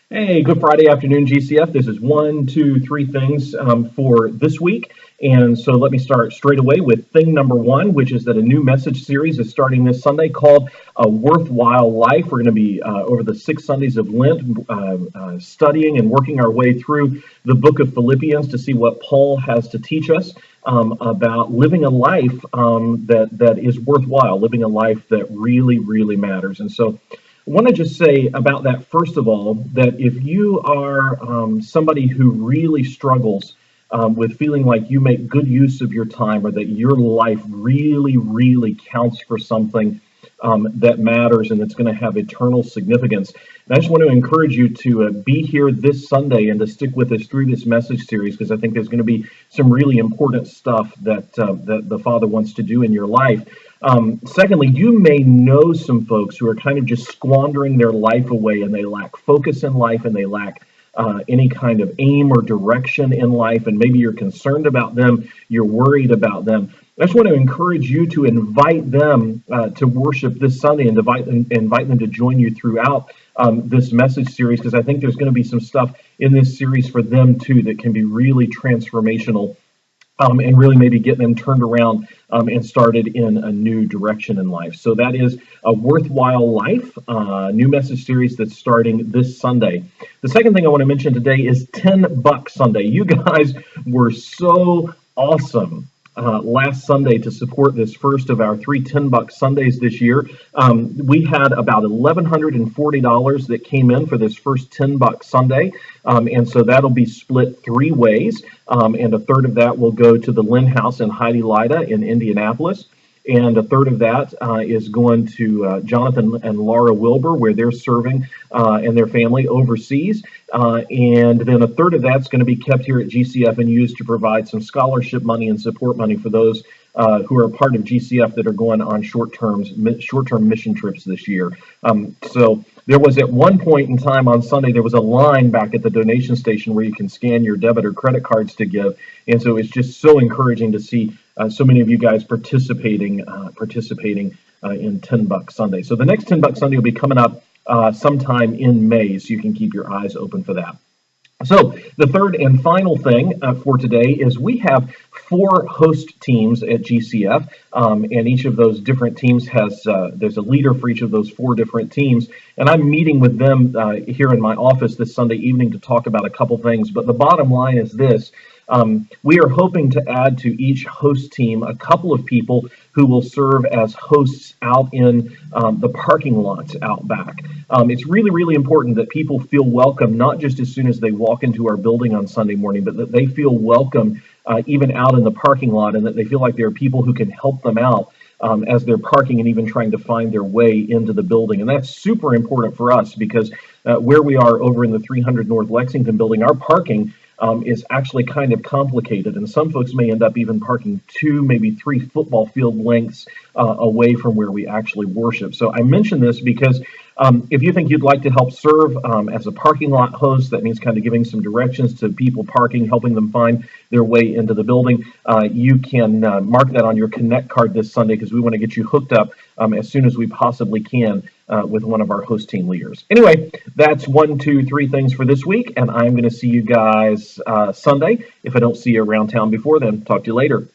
Hey, good Friday afternoon, GCF. This is one, two, three things for this week. And so let me start straight away with thing number one, which is that a new message series is starting this Sunday called A Worthwhile Life. We're going to be over the 6 Sundays of Lent studying and working our way through the book of Philippians to see what Paul has to teach us about living a life that is worthwhile, living a life that really, really matters. And so I want to just say about that, first of all, that if you are somebody who really struggles with feeling like you make good use of your time or that your life really, really counts for something that matters and that's going to have eternal significance. And I just want to encourage you to be here this Sunday and to stick with us through this message series, because I think there's going to be some really important stuff that the Father wants to do in your life. Secondly, you may know some folks who are kind of just squandering their life away, and they lack focus in life, and they lack any kind of aim or direction in life, and maybe you're concerned about them, you're worried about them. I just want to encourage you to invite them to worship this Sunday and invite them to join you throughout this message series, because I think there's going to be some stuff in this series for them too that can be really transformational. And really maybe get them turned around and started in a new direction in life. So that is A Worthwhile Life, new message series that's starting this Sunday. The second thing I want to mention today is $10 Sunday. You guys were so awesome last Sunday to support this first of our three $10 Sundays this year. We had about $1,140 that came in for this first $10 Sunday, and so that'll be split three ways, and a third of that will go to the Lynn House and Heidi Lida in Indianapolis. And a third of that is going to Jonathan and Laura Wilbur, where they're serving and their family overseas. And then a third of that's going to be kept here at GCF and used to provide some scholarship money and support money for those who are a part of GCF that are going on short-term mission trips this year. So there was at one point in time on Sunday, there was a line back at the donation station where you can scan your debit or credit cards to give. And so it's just so encouraging to see so many of you guys participating in $10 Sunday. So the next $10 Sunday will be coming up sometime in May, so you can keep your eyes open for that. So the third and final thing for today is we have 4 host teams at GCF, and each of those different teams has there's a leader for each of those 4 different teams, and I'm meeting with them here in my office this Sunday evening to talk about a couple things. But the bottom line is this. We are hoping to add to each host team a couple of people who will serve as hosts out in the parking lots out back. It's really, really important that people feel welcome, not just as soon as they walk into our building on Sunday morning, but that they feel welcome even out in the parking lot, and that they feel like there are people who can help them out as they're parking and even trying to find their way into the building. And that's super important for us, because where we are over in the 300 North Lexington building, our parking is actually kind of complicated, and some folks may end up even parking 2, maybe 3 football field lengths away from where we actually worship. So I mention this because if you think you'd like to help serve as a parking lot host, that means kind of giving some directions to people parking, helping them find their way into the building, you can mark that on your Connect card this Sunday, because we want to get you hooked up as soon as we possibly can with one of our host team leaders. Anyway, that's 1, 2, 3 things for this week, and I'm going to see you guys Sunday. If I don't see you around town before then, talk to you later.